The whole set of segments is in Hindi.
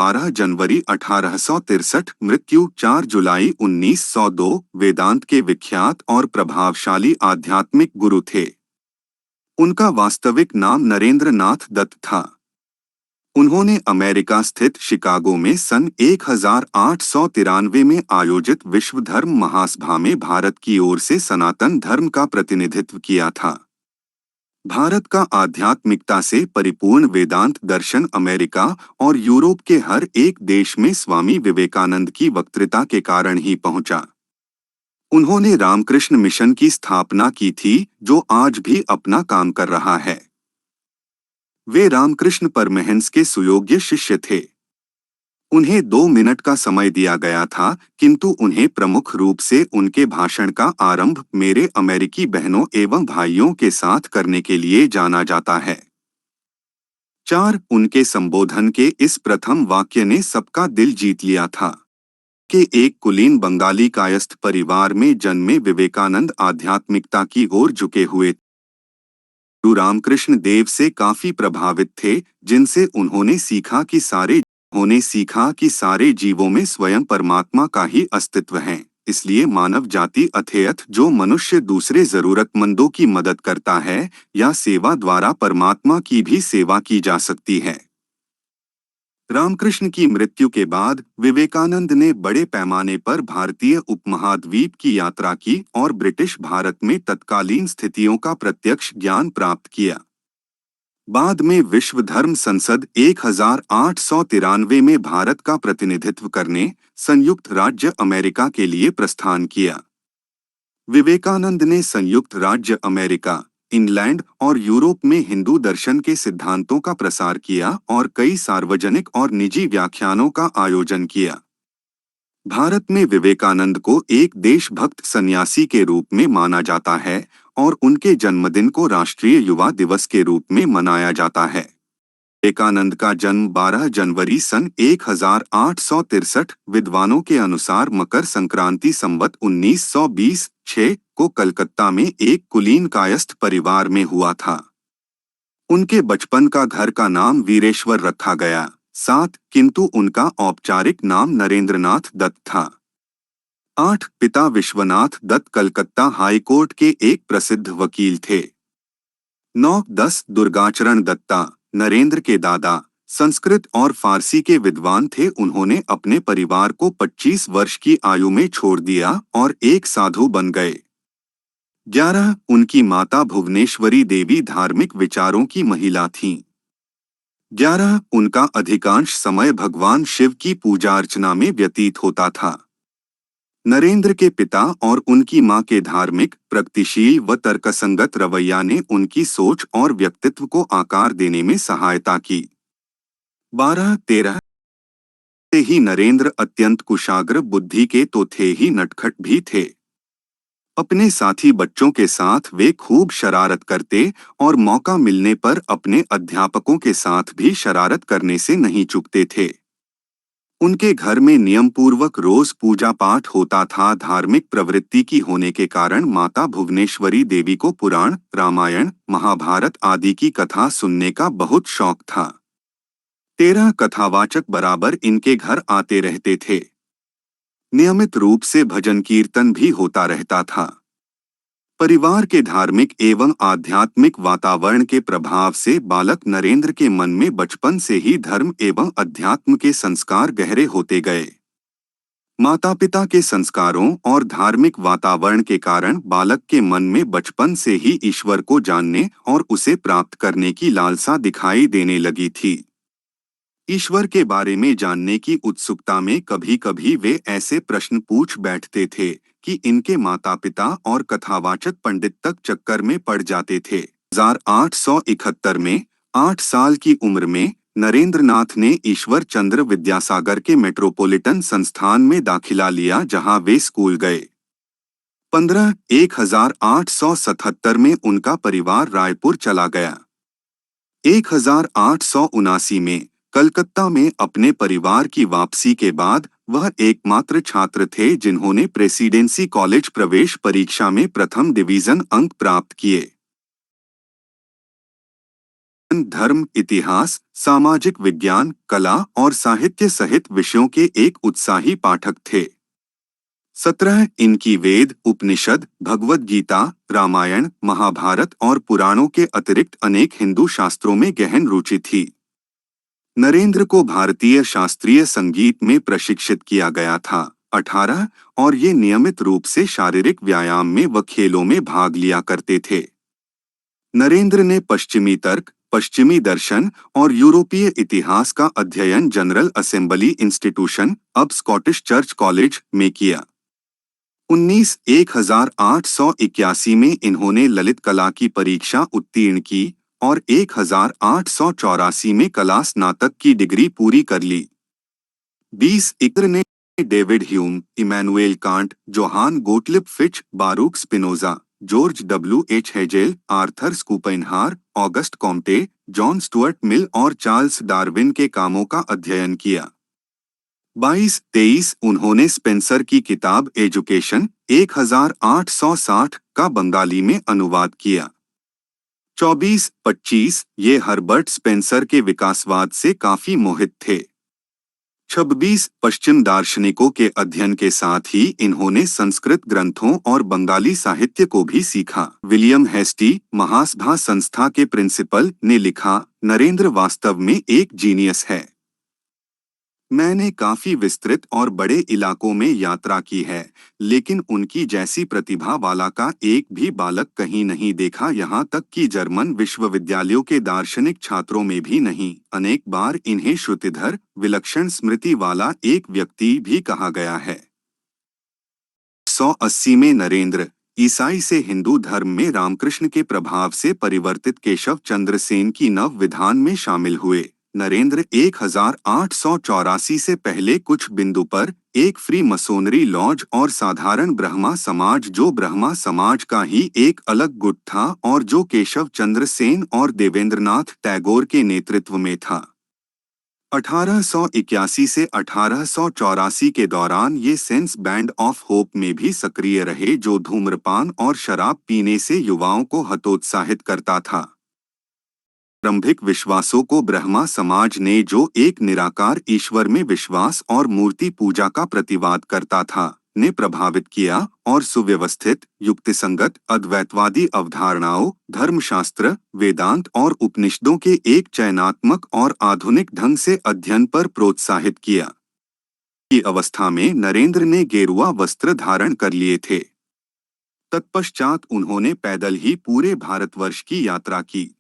12 जनवरी 1863, मृत्यु 4 जुलाई 1902, वेदांत के विख्यात और प्रभावशाली आध्यात्मिक गुरु थे। उनका वास्तविक नाम नरेंद्र नाथ दत्त था। उन्होंने अमेरिका स्थित शिकागो में सन 1893 में आयोजित विश्व धर्म महासभा में भारत की ओर से सनातन धर्म का प्रतिनिधित्व किया था। भारत का आध्यात्मिकता से परिपूर्ण वेदांत दर्शन अमेरिका और यूरोप के हर एक देश में स्वामी विवेकानंद की वक्तृता के कारण ही पहुंचा। उन्होंने रामकृष्ण मिशन की स्थापना की थी, जो आज भी अपना काम कर रहा है। वे रामकृष्ण परमहंस के सुयोग्य शिष्य थे। उन्हें 2 मिनट का समय दिया गया था, किंतु उन्हें प्रमुख रूप से उनके भाषण का आरंभ मेरे अमेरिकी बहनों एवं भाइयों के साथ करने के लिए जाना जाता है। 4 उनके संबोधन के इस प्रथम वाक्य ने सबका दिल जीत लिया था कि एक कुलीन बंगाली कायस्थ परिवार में जन्मे विवेकानंद आध्यात्मिकता की ओर झुके हुए गुरु रामकृष्ण देव से काफी प्रभावित थे, जिनसे उन्होंने सीखा कि सारे जीवों में स्वयं परमात्मा का ही अस्तित्व है। इसलिए मानव जाति अथेयथ जो मनुष्य दूसरे जरूरतमंदों की मदद करता है या सेवा द्वारा परमात्मा की भी सेवा की जा सकती है। रामकृष्ण की मृत्यु के बाद विवेकानंद ने बड़े पैमाने पर भारतीय उपमहाद्वीप की यात्रा की और ब्रिटिश भारत में तत्कालीन स्थितियों का प्रत्यक्ष ज्ञान प्राप्त किया। बाद में विश्व धर्म संसद 1893 में भारत का प्रतिनिधित्व करने संयुक्त राज्य अमेरिका के लिए प्रस्थान किया। विवेकानंद ने संयुक्त राज्य अमेरिका, इंग्लैंड और यूरोप में हिंदू दर्शन के सिद्धांतों का प्रसार किया और कई सार्वजनिक और निजी व्याख्यानों का आयोजन किया। भारत में विवेकानंद को एक देशभक्त सन्यासी के रूप में माना जाता है और उनके जन्मदिन को राष्ट्रीय युवा दिवस के रूप में मनाया जाता है। विवेकानंद का जन्म 12 जनवरी सन 1863 विद्वानों के अनुसार मकर संक्रांति संवत 1920 को कलकत्ता में एक कुलीन कायस्थ परिवार में हुआ था। उनके बचपन का घर का नाम वीरेश्वर रखा गया, किंतु उनका औपचारिक नाम नरेंद्रनाथ दत्त था। 8 पिता विश्वनाथ दत्त कलकत्ता हाईकोर्ट के एक प्रसिद्ध वकील थे। 9-10 दुर्गाचरण दत्ता, नरेंद्र के दादा, संस्कृत और फारसी के विद्वान थे। उन्होंने अपने परिवार को 25 वर्ष की आयु में छोड़ दिया और एक साधु बन गए। 11 उनकी माता भुवनेश्वरी देवी धार्मिक विचारों की महिला थीं। 11 उनका अधिकांश समय भगवान शिव की पूजा अर्चना में व्यतीत होता था। नरेंद्र के पिता और उनकी मां के धार्मिक, प्रगतिशील व तर्कसंगत रवैया ने उनकी सोच और व्यक्तित्व को आकार देने में सहायता की। 12-13 से ही नरेंद्र अत्यंत कुशाग्र बुद्धि के तो थे ही नटखट भी थे। अपने साथी बच्चों के साथ वे खूब शरारत करते और मौका मिलने पर अपने अध्यापकों के साथ भी शरारत करने से नहीं चूकते थे। उनके घर में नियमपूर्वक रोज पूजा पाठ होता था। धार्मिक प्रवृत्ति की होने के कारण माता भुवनेश्वरी देवी को पुराण, रामायण, महाभारत आदि की कथा सुनने का बहुत शौक था। 13 कथावाचक बराबर इनके घर आते रहते थे। नियमित रूप से भजन कीर्तन भी होता रहता था। परिवार के धार्मिक एवं आध्यात्मिक वातावरण के प्रभाव से बालक नरेंद्र के मन में बचपन से ही धर्म एवं अध्यात्म के संस्कार गहरे होते गए। माता पिता के संस्कारों और धार्मिक वातावरण के कारण बालक के मन में बचपन से ही ईश्वर को जानने और उसे प्राप्त करने की लालसा दिखाई देने लगी थी। ईश्वर के बारे में जानने की उत्सुकता में कभी कभी वे ऐसे प्रश्न पूछ बैठते थे कि इनके माता पिता और कथावाचक पंडित तक चक्कर में पड़ जाते थे। 1871 में 8 साल की उम्र में नरेंद्रनाथ ने ईश्वर चंद्र विद्यासागर के मेट्रोपॉलिटन संस्थान में दाखिला लिया, जहां वे स्कूल गए। 1877 में उनका परिवार रायपुर चला गया। 1879 में कलकत्ता में अपने परिवार की वापसी के बाद वह एकमात्र छात्र थे जिन्होंने प्रेसिडेंसी कॉलेज प्रवेश परीक्षा में प्रथम डिवीजन अंक प्राप्त किए। धर्म, इतिहास, सामाजिक विज्ञान, कला और साहित्य सहित विषयों के एक उत्साही पाठक थे। 17 इनकी वेद, उपनिषद, भगवद गीता, रामायण, महाभारत और पुराणों के अतिरिक्त अनेक हिंदू शास्त्रों में गहन रुचि थी। नरेंद्र को भारतीय शास्त्रीय संगीत में प्रशिक्षित किया गया था। 18 और ये नियमित रूप से शारीरिक व्यायाम में व खेलों में भाग लिया करते थे। नरेंद्र ने पश्चिमी तर्क, पश्चिमी दर्शन और यूरोपीय इतिहास का अध्ययन जनरल असेंबली इंस्टीट्यूशन, अब स्कॉटिश चर्च कॉलेज, में किया। 1881 में इन्होंने ललित कला की परीक्षा उत्तीर्ण की और 1884 में कला स्नातक की डिग्री पूरी कर ली। 20 ने David Hume, Immanuel Kant, Johann Gottlieb Fichte, Baruch Spinoza, George W H. Hegel, Arthur Schopenhauer, August Comte, John Stuart Mill और चार्ल्स डार्विन के कामों का अध्ययन किया। 22 उन्होंने स्पेंसर की किताब एजुकेशन 1860 का बंगाली में अनुवाद किया। 24 ये हर्बर्ट स्पेंसर के विकासवाद से काफी मोहित थे। 26 पश्चिम दार्शनिकों के अध्ययन के साथ ही इन्होंने संस्कृत ग्रंथों और बंगाली साहित्य को भी सीखा। विलियम हेस्टी, महासभा संस्था के प्रिंसिपल, ने लिखा, नरेंद्र वास्तव में एक जीनियस है। मैंने काफी विस्तृत और बड़े इलाकों में यात्रा की है, लेकिन उनकी जैसी प्रतिभा वाला का एक भी बालक कहीं नहीं देखा, यहाँ तक कि जर्मन विश्वविद्यालयों के दार्शनिक छात्रों में भी नहीं। अनेक बार इन्हें श्रुतिधर, विलक्षण स्मृति वाला एक व्यक्ति भी कहा गया है। 180 में नरेंद्र ईसाई से हिंदू धर्म में रामकृष्ण के प्रभाव से परिवर्तित केशव चंद्र सेन की नव विधान में शामिल हुए। नरेंद्र 1884 से पहले कुछ बिंदु पर एक फ्री मसोनरी लॉज और साधारण ब्रह्मा समाज, जो ब्रह्मा समाज का ही एक अलग गुट था और जो केशव चंद्र सेन और देवेंद्रनाथ टैगोर के नेतृत्व में था। 1881 से 1884 के दौरान ये सेंस बैंड ऑफ होप में भी सक्रिय रहे, जो धूम्रपान और शराब पीने से युवाओं को हतोत्साहित करता था। प्रारंभिक विश्वासों को ब्रह्मा समाज ने, जो एक निराकार ईश्वर में विश्वास और मूर्ति पूजा का प्रतिवाद करता था, ने प्रभावित किया और सुव्यवस्थित, युक्तिसंगत, अद्वैतवादी अवधारणाओं, धर्मशास्त्र, वेदांत और उपनिषदों के एक चयनात्मक और आधुनिक ढंग से अध्ययन पर प्रोत्साहित किया। इस अवस्था में नरेंद्र ने गेरुआ वस्त्र धारण कर लिए थे। तत्पश्चात उन्होंने पैदल ही पूरे भारतवर्ष की यात्रा की।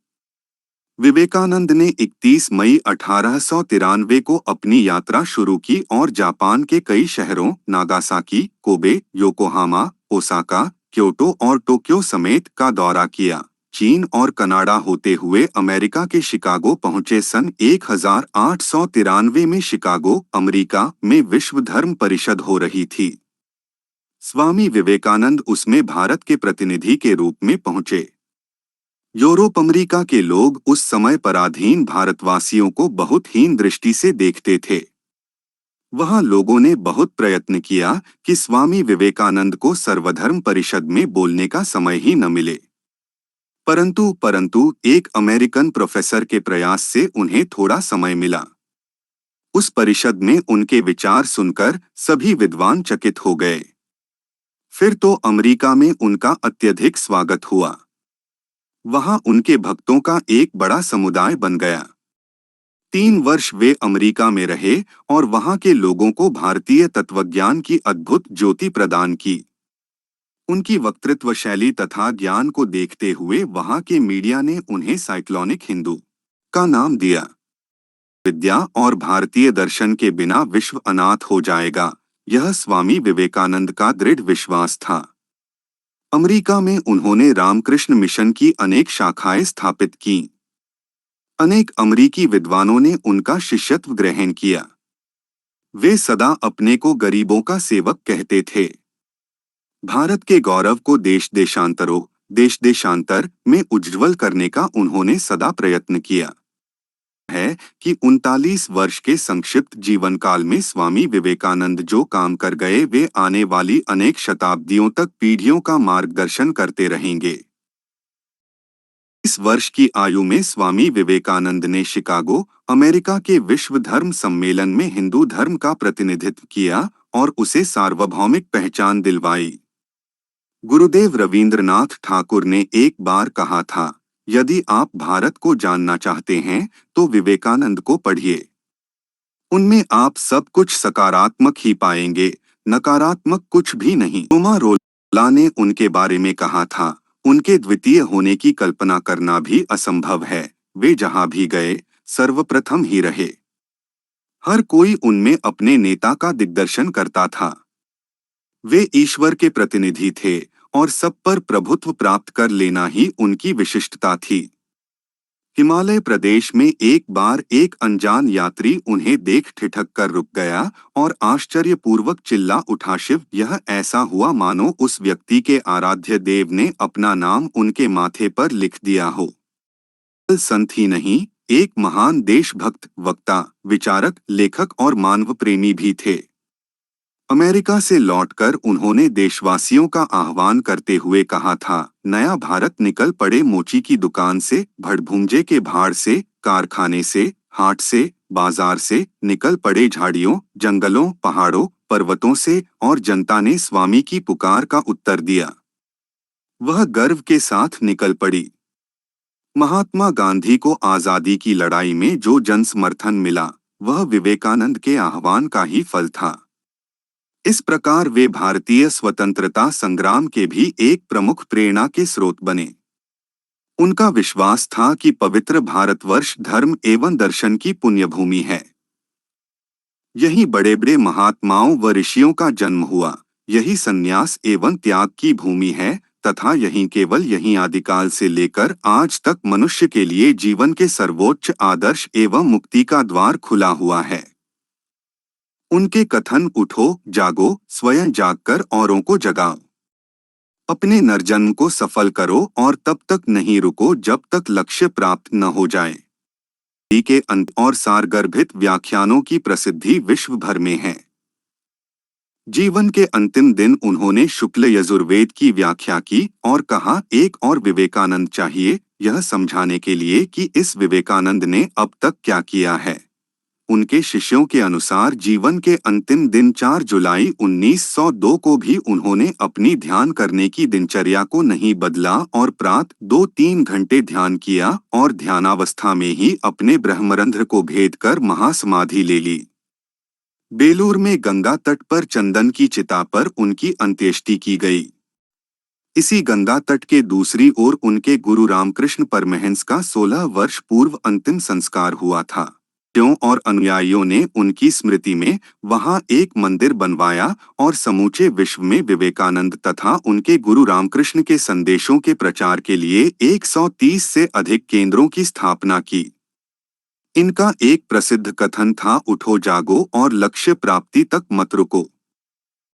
विवेकानंद ने 31 मई 1893 को अपनी यात्रा शुरू की और जापान के कई शहरों, Nagasaki, Kobe, Yokohama, Osaka, Kyoto और टोक्यो समेत का दौरा किया। चीन और कनाडा होते हुए अमेरिका के शिकागो पहुंचे। सन 1893 में शिकागो, अमेरिका में विश्व धर्म परिषद हो रही थी। स्वामी विवेकानंद उसमें भारत के प्रतिनिधि के रूप में पहुंचे। यूरोप, अमेरिका के लोग उस समय पराधीन भारतवासियों को बहुत हीन दृष्टि से देखते थे। वहां लोगों ने बहुत प्रयत्न किया कि स्वामी विवेकानंद को सर्वधर्म परिषद में बोलने का समय ही न मिले, परंतु एक अमेरिकन प्रोफेसर के प्रयास से उन्हें थोड़ा समय मिला। उस परिषद में उनके विचार सुनकर सभी विद्वान चकित हो गए। फिर तो अमेरिका में उनका अत्यधिक स्वागत हुआ। वहां उनके भक्तों का एक बड़ा समुदाय बन गया। 3 वर्ष वे अमेरिका में रहे और वहां के लोगों को भारतीय तत्वज्ञान की अद्भुत ज्योति प्रदान की। उनकी वक्तृत्व शैली तथा ज्ञान को देखते हुए वहां के मीडिया ने उन्हें साइक्लोनिक हिंदू का नाम दिया। विद्या और भारतीय दर्शन के बिना विश्व अनाथ हो जाएगा, यह स्वामी विवेकानंद का दृढ़ विश्वास था। अमेरिका में उन्होंने रामकृष्ण मिशन की अनेक शाखाएं स्थापित कीं। अनेक अमेरिकी विद्वानों ने उनका शिष्यत्व ग्रहण किया। वे सदा अपने को गरीबों का सेवक कहते थे। भारत के गौरव को देश देशांतर में उज्ज्वल करने का उन्होंने सदा प्रयत्न किया है कि 39 वर्ष के संक्षिप्त जीवन काल में स्वामी विवेकानंद जो काम कर गए, वे आने वाली अनेक शताब्दियों तक पीढ़ियों का मार्गदर्शन करते रहेंगे। इस वर्ष की आयु में स्वामी विवेकानंद ने शिकागो, अमेरिका के विश्व धर्म सम्मेलन में हिंदू धर्म का प्रतिनिधित्व किया और उसे सार्वभौमिक पहचान दिलवाई। गुरुदेव रवींद्रनाथ ठाकुर ने एक बार कहा था, यदि आप भारत को जानना चाहते हैं तो विवेकानंद को पढ़िए। उनमें आप सब कुछ सकारात्मक ही पाएंगे, नकारात्मक कुछ भी नहीं। रोमारोला ने उनके बारे में कहा था, उनके द्वितीय होने की कल्पना करना भी असंभव है। वे जहां भी गए सर्वप्रथम ही रहे। हर कोई उनमें अपने नेता का दिग्दर्शन करता था। वे ईश्वर के प्रतिनिधि थे और सब पर प्रभुत्व प्राप्त कर लेना ही उनकी विशिष्टता थी। हिमालय प्रदेश में एक बार एक अनजान यात्री उन्हें देख ठिठक कर रुक गया और आश्चर्यपूर्वक चिल्ला उठा, शिव! यह ऐसा हुआ मानो उस व्यक्ति के आराध्य देव ने अपना नाम उनके माथे पर लिख दिया हो। संत ही नहीं, एक महान देशभक्त, वक्ता, विचारक, लेखक और मानव प्रेमी भी थे। अमेरिका से लौटकर उन्होंने देशवासियों का आह्वान करते हुए कहा था, नया भारत निकल पड़े मोची की दुकान से, भड़भूंजे के भाड़ से, कारखाने से, हाट से, बाजार से, निकल पड़े झाड़ियों, जंगलों, पहाड़ों, पर्वतों से, और जनता ने स्वामी की पुकार का उत्तर दिया। वह गर्व के साथ निकल पड़ी। महात्मा गांधी को आजादी की लड़ाई में जो जनसमर्थन मिला, वह विवेकानंद के आह्वान का ही फल था। इस प्रकार वे भारतीय स्वतंत्रता संग्राम के भी एक प्रमुख प्रेरणा के स्रोत बने। उनका विश्वास था कि पवित्र भारतवर्ष धर्म एवं दर्शन की पुण्यभूमि है। यही बड़े बड़े महात्माओं व ऋषियों का जन्म हुआ, यही संन्यास एवं त्याग की भूमि है, तथा यही केवल यही आदिकाल से लेकर आज तक मनुष्य के लिए जीवन के सर्वोच्च आदर्श एवं मुक्ति का द्वार खुला हुआ है। उनके कथन, उठो, जागो, स्वयं जागकर औरों को जगाओ, अपने नरजन्म को सफल करो और तब तक नहीं रुको जब तक लक्ष्य प्राप्त न हो जाए, के अंत और सारगर्भित व्याख्यानों की प्रसिद्धि विश्व भर में है। जीवन के अंतिम दिन उन्होंने शुक्ल यजुर्वेद की व्याख्या की और कहा, एक और विवेकानंद चाहिए, यह समझाने के लिए कि इस विवेकानंद ने अब तक क्या किया है। उनके शिष्यों के अनुसार जीवन के अंतिम दिन 4 जुलाई 1902 को भी उन्होंने अपनी ध्यान करने की दिनचर्या को नहीं बदला और प्रातः 2-3 घंटे ध्यान किया और ध्यानावस्था में ही अपने ब्रह्मरंध्र को भेद कर महासमाधि ले ली। बेलूर में गंगा तट पर चंदन की चिता पर उनकी अंत्येष्टि की गई। इसी गंगा तट के दूसरी ओर उनके गुरु रामकृष्ण परमहंस का 16 वर्ष पूर्व अंतिम संस्कार हुआ था। और अनुयायियों ने उनकी स्मृति में वहां एक मंदिर बनवाया और समूचे विश्व में विवेकानंद तथा उनके गुरु रामकृष्ण के संदेशों के प्रचार के लिए 130 से अधिक केंद्रों की स्थापना की। इनका एक प्रसिद्ध कथन था, उठो, जागो और लक्ष्य प्राप्ति तक मत रुको।